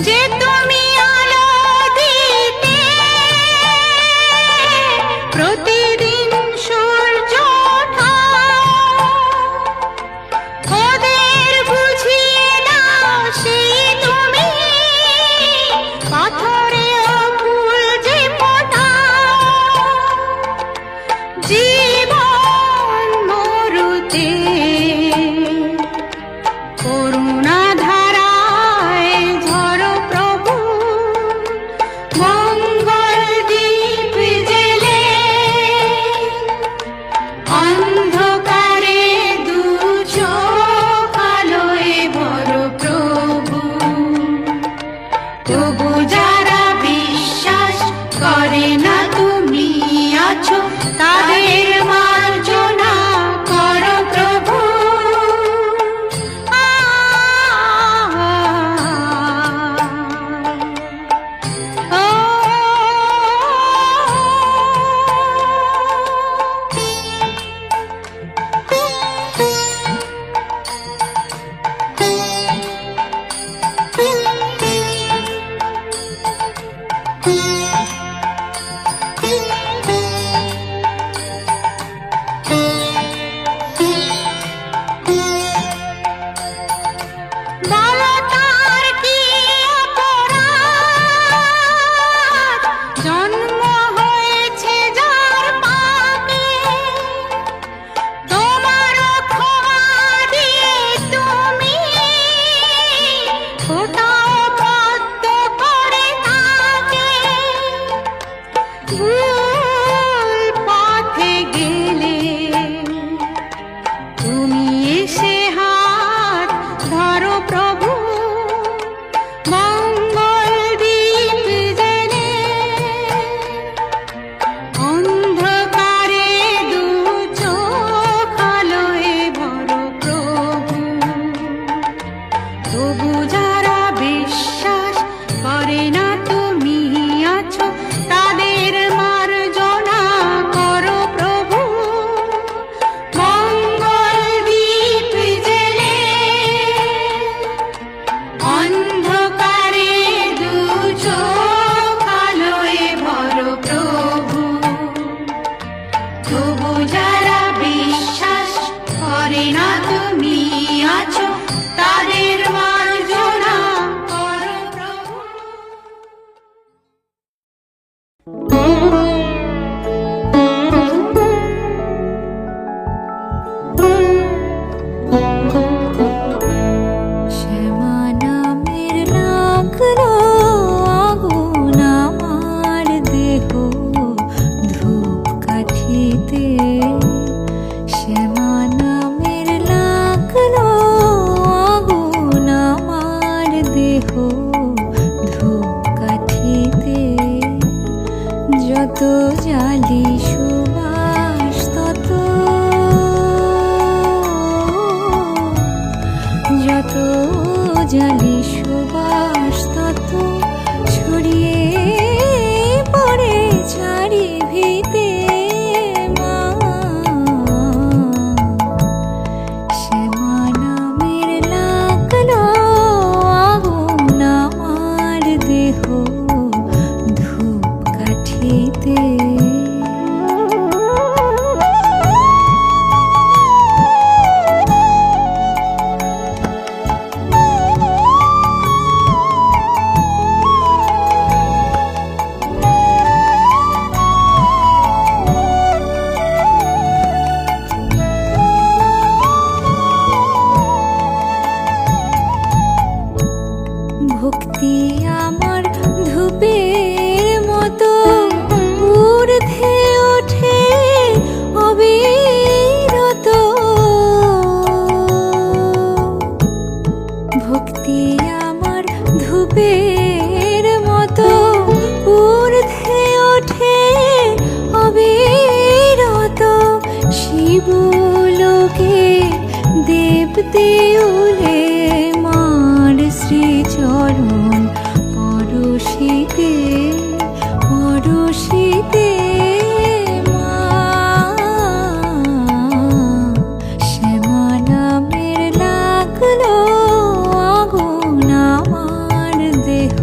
যে তুমি আলো দিতে প্রতিদিন সূর্য ওঠা, ওদের বুঝিয়ে দাও সেই তুমি পাথরে ফুল যে ফোটাও। জীবন মরুতে করুণা ধারায় ঝরো প্রভু, মঙ্গল দীপ জেলে অন্ধকারে দু চোখ আলোয় ভরো প্রভু। তবু যারা বিশ্বাস করে না তুমি আছো, তাদের মার্জনা করো প্রভু। বালতার কি অপরাধ, জন্ম হয়েছে যার পাপে, তোমার ক্ষমা দিয়ে তুমি ফোটাও পদ্ম করে তাকে। ভুল পথে গেলে তুমি এসে হাত ধরো প্রভু, মঙ্গল দীপ জেলে অন্ধকারে দু চোখ আলোয় ভরো প্রভু। তবু যারা বিশ্বাস করে না তুমি আছো, তাদের মার্জনা করো প্রভু। মঙ্গল দীপ জেলে অন্ধকারে দু চোখ আলোয় ভরো প্রভু। তবু যারা বিশ্বাস করে না তুমি আছো, তাদের মার্জনা করো প্রভু। শ্যামা নামের লাগলো আগুন আমার দেহ ধূপকাঠিতে, শ্যামা নামের লাগলো আগুন আমার দেহ ধূপকাঠিতে। যত জালি সুবাস তত, যত জালি সুবাস তত ছড়িয়ে পড়ে চারি ভিতে। মা শ্যামা নামের লাগলো আগুন আমার দেহ ধূপকাঠিতে। ভক্তি আমার ধূপের মতো ঊর্ধ্বে ওঠে অবিরত। ভক্তি আমার ধূপের মতো ঊর্ধ্বে ওঠে অবিরত। শিবলোকে দেবদেউলে মার শ্রীচরণ পরশিতে পরশিতে। মা শ্যামা নামের লাগলো আগুন আমার দেহ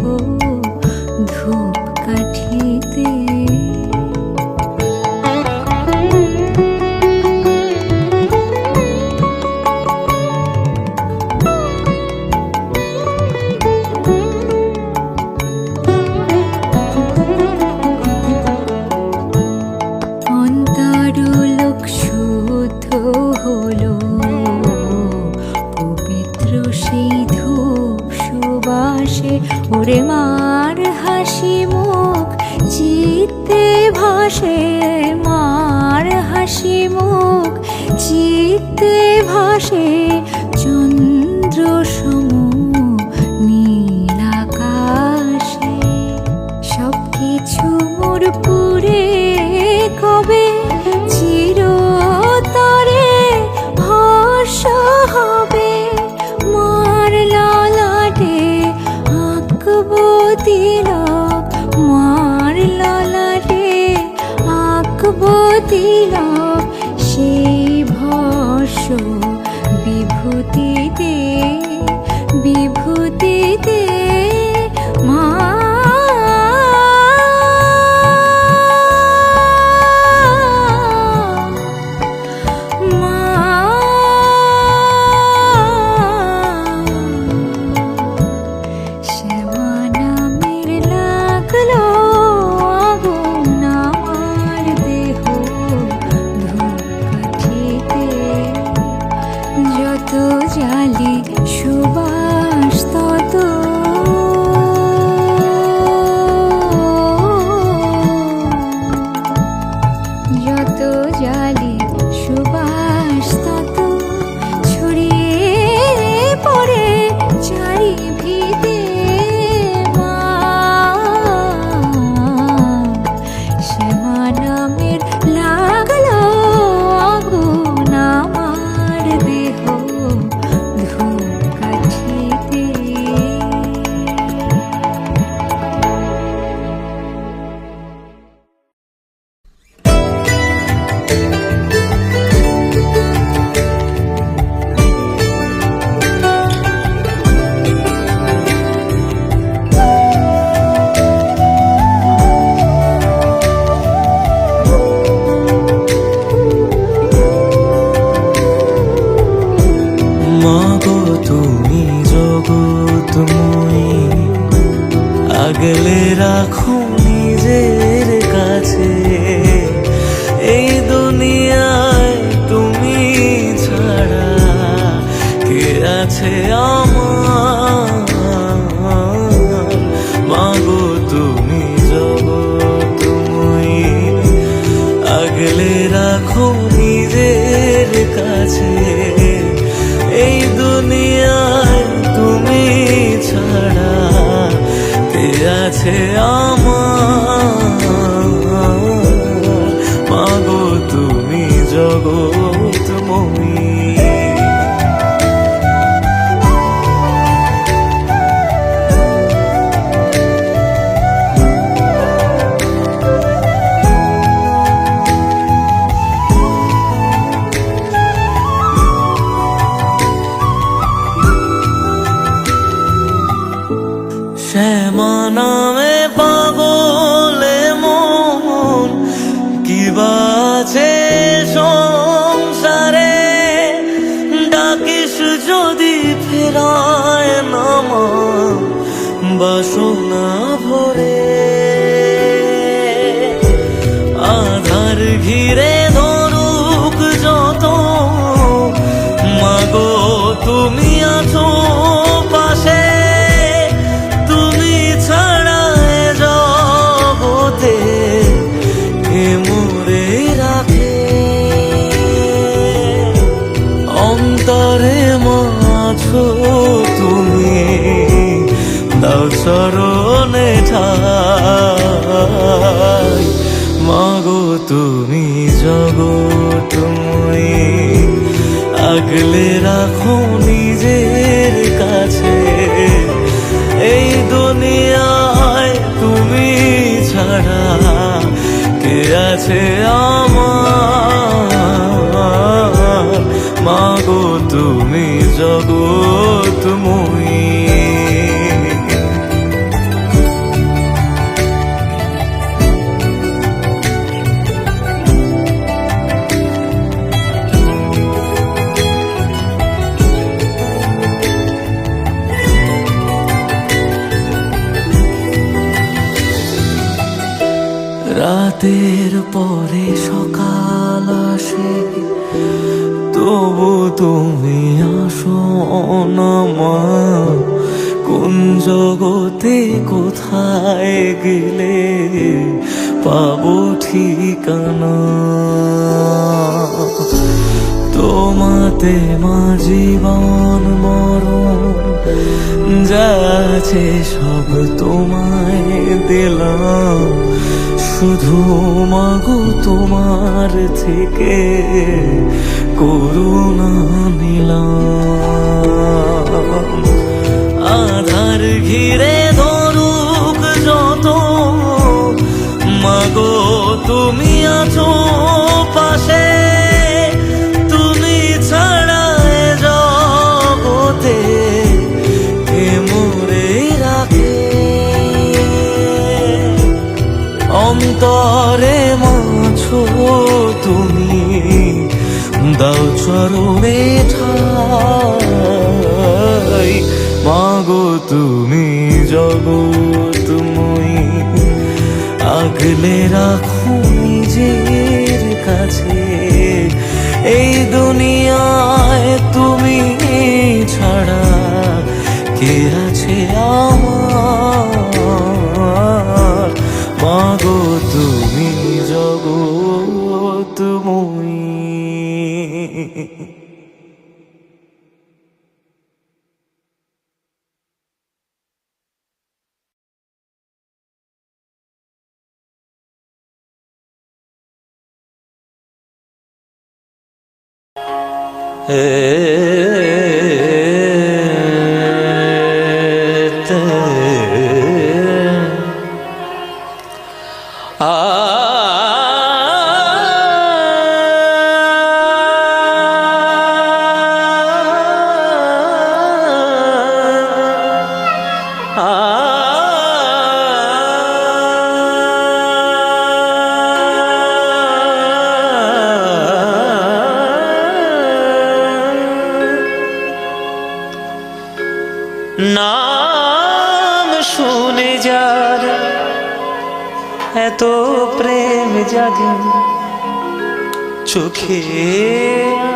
মোর মার হাসি মুখ চিত্তে ভাসে, মার হাসি মুখ চিত্তে ভাসে, চন্দ্র সম নীল আকাশে। সব কিছু মোর পুরে কবে চিরতরে ভরসা হবে, মার ললাটে আঁকবো তিলক, মার ললাটে আঁকবো তিলক, সেই ভস্য বিভূতিতে বিভূতিতে মা। জালি সুবাস তত, যত জালি সুবাস তত ছড়িয়ে পড়ে চারিভিতে মা। শ্যামা নামের লাগলো আগুন আমার দেহ ধূপকাঠিতে। মাগো তুমি জগৎময়ী, আগলে রাখো নিজের কাছে। এই দুনিয়ায় তুমি ছাড়া কে আছে আমার? মাগো তুমি জগৎময়ী, আগলে রাখো নিজের কাছে। এই দুনিয়ায় তুমি ছাড়া কে আছে আমার? মাগো তুমি জগৎময়ী। শ্যামা নামে পাগলে মন কি বাছে সংসারে, ডাকিস যদি ফেরায় নামা বাসনা ভরে। আধার ঘিরে ধরুক যত, মাগো তুমি আছো পাশে। অন্তরে মাছো তুমি দাও চরণে ঠাই। মাগো তুমি জগৎময়ী, আগলে রাখো নিজের কাছে। এই দুনিয়ায় তুমি ছাড়া কে আছে আমার? মাগো তুমি জগৎময়ী। রাতের পরে সকাল আসে, তবু তুমি আসো না মা। কোন জগতে কোথায় গেলে পাবো ঠিকানা, তোমাতে মা জীবন মরণ যা আছে সব তোমায় দিলাম, শুধু মাগো তোমার থেকে করুণা নিলাম। আধার ঘিরে ধরুক যত, মাগো তুমি আছো পাশে, তুমি ছাড়া এ জগতে কে মোরে রাখে। অন্তরে মাছো তুমি, দাও চরণে ঠাই, মাগো তুমি জগৎময়ী, আগলে রাখো নিজের কাছে। এই দুনিয়ায় তুমি ছাড়া কে আছে আমার, মাগো তুমি জগৎময়ী। নাম শুনে যার এত প্রেম জাগে, চোখে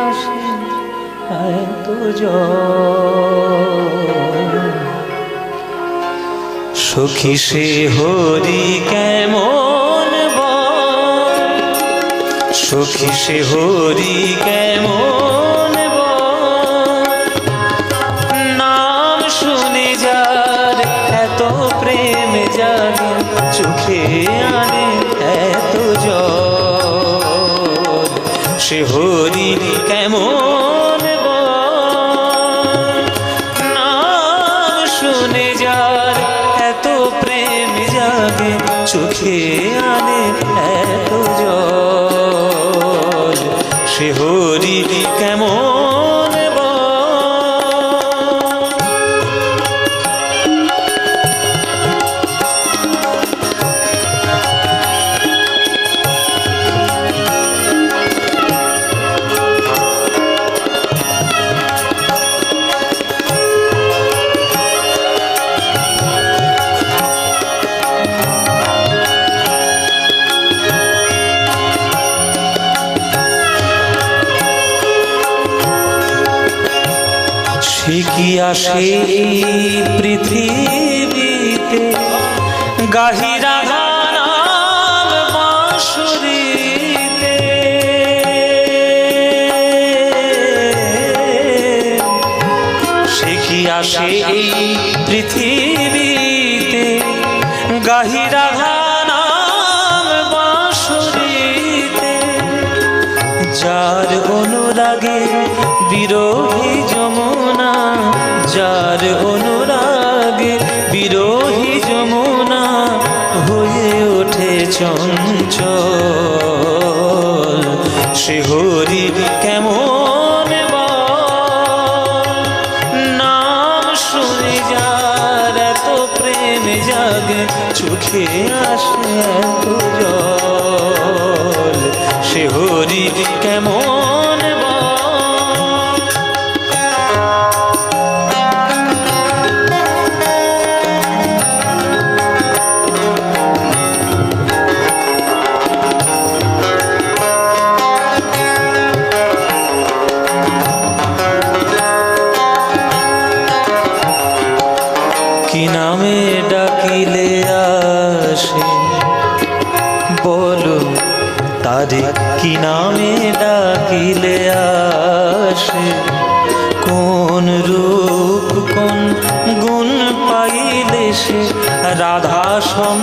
আসে এত জল। সখী সে হরি কেমন বল, সখী সে হরি কেমন বল। নাম শুনে যার এত প্রেম জাগে, চোখে আনে এত জল। সে হরি কেমন বল। নাম শুনে যার এত প্রেম জাগে, চোখে আনে এত জল। সে হরি কেমন সে কি আসে পৃথিবীতে, গাহিরা গান বাঁশুরিতে। সে কি আসে এই পৃথিবীতে, গাহিরা গান বাঁশুরিতে। যার অনুরাগে বিরোহী যমুনা, যার অনুরাগে বিরোহী যমুনা হয়ে ওঠে চঞ্চল। সে হরি কেমন বল। নাম শুনে যার এত প্রেম জাগে, চোখে আসে এত জল। সে হরি কেমন বল। কি নামে ডাকিলে আসে বলো, তারে কি নামে ডাকিলে আসে? কোন রূপ কোন গুণ পাইলে সে রাধা সম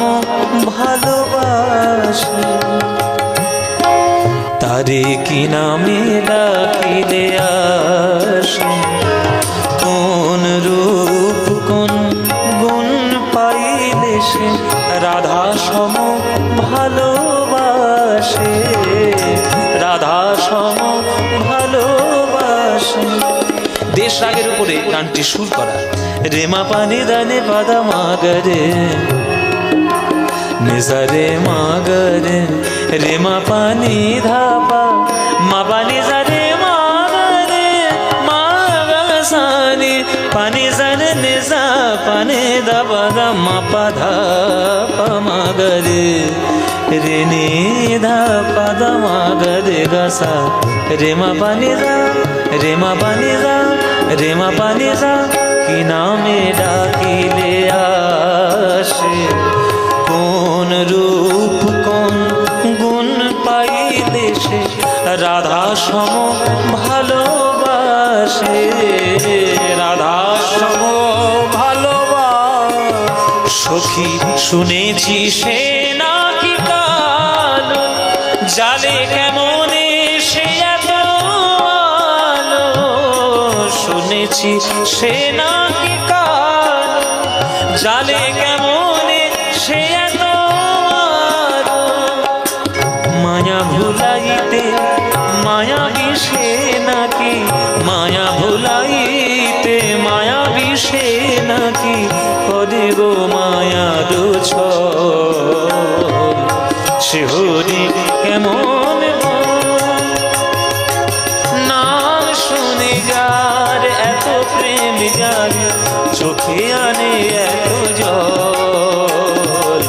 ভালোবাসে? তারে কি নামে ডাকিলে আসে? কোন রূপ কোন গুণ পাইলে সে রাধা সম ভালোবাসে? রাধা সম ভালোবাসে। দেশ রাগের উপরে গানটি সুর করা। রেমা পানি দানে পাদা মাগরে নিজারে মাগরে, রেমা পানি ধাপা মা পানি জারে মাগরে, মাগাসানি পানি জারে নিজা পানি দাবা দা মা পাধা মাগরে, রে নি ধা পাদা মাগরে গাসা, রেমা পানি দা রেমা পানি দা রেমা পানি দা। কি নামে ডাকিলে আসে? কোন রূপ কোন গুণ পাইলে সে রাধা সম ভালোবাসে? রাধা সম ভালোবাসে। সখী শুনেছি সে নাকি কালো, জালে কেমনে সে এত আলো? শুনেছি সে নাকি কালো, জালে কেমনে সে এত আলো? মায়া ভুলাইতে মায়া বিষে নাকি, মায়া ভুলাইতে মায়া বিষে নাকি করে গো মায়ার ছল? শিহরি কেমন নাম শুনে যার এত প্রেম জাগে, চোখে আনে এত জল।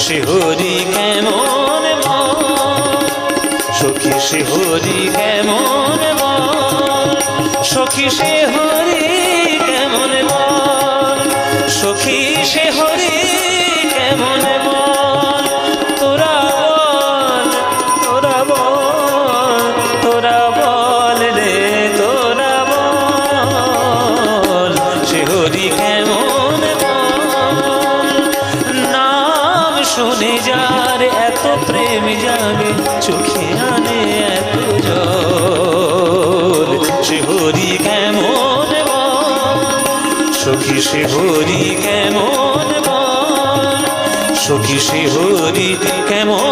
শিহরি কেমন সখী, শিহরি কেমন সখী, শিহরি কেমন সখী, শিহরি কেমন তোরা বল, তোরা বল, তোরা বল রে, তোরা বল। শিহরি কেমন নাম শুনে যার এত প্রেম জাগে, চোখে আনে এত জল। শিহরি কেমন সখী, শিহরি কেমন সখী, শিহরি কেমন।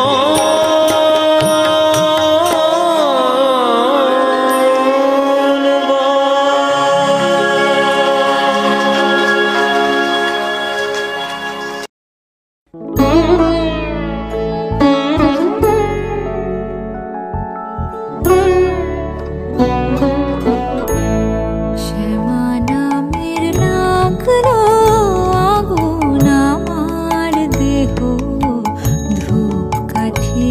শ্যামা নামের লাগলো আগুন আমার দেহ, ধূপকাঠি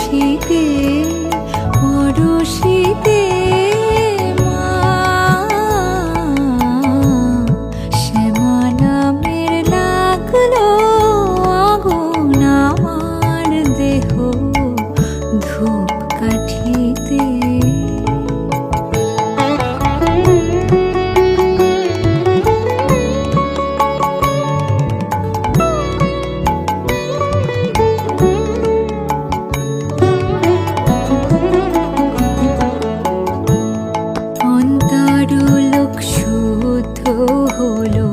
শীতে পরশীতে মা শ্যামা নামের লাগলো আগুন আমার দেহ ধূপ কাঠিতে। অন্তরলোক শুদ্ধ হলো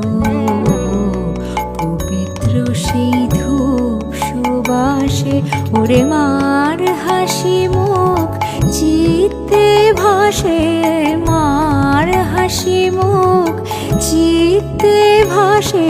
পবিত্র সেই ধূপ সুবাসে। ওরে মার হাসি মুখ চিত্তে ভাসে, মার হাসি মুখ চিত্তে ভাসে।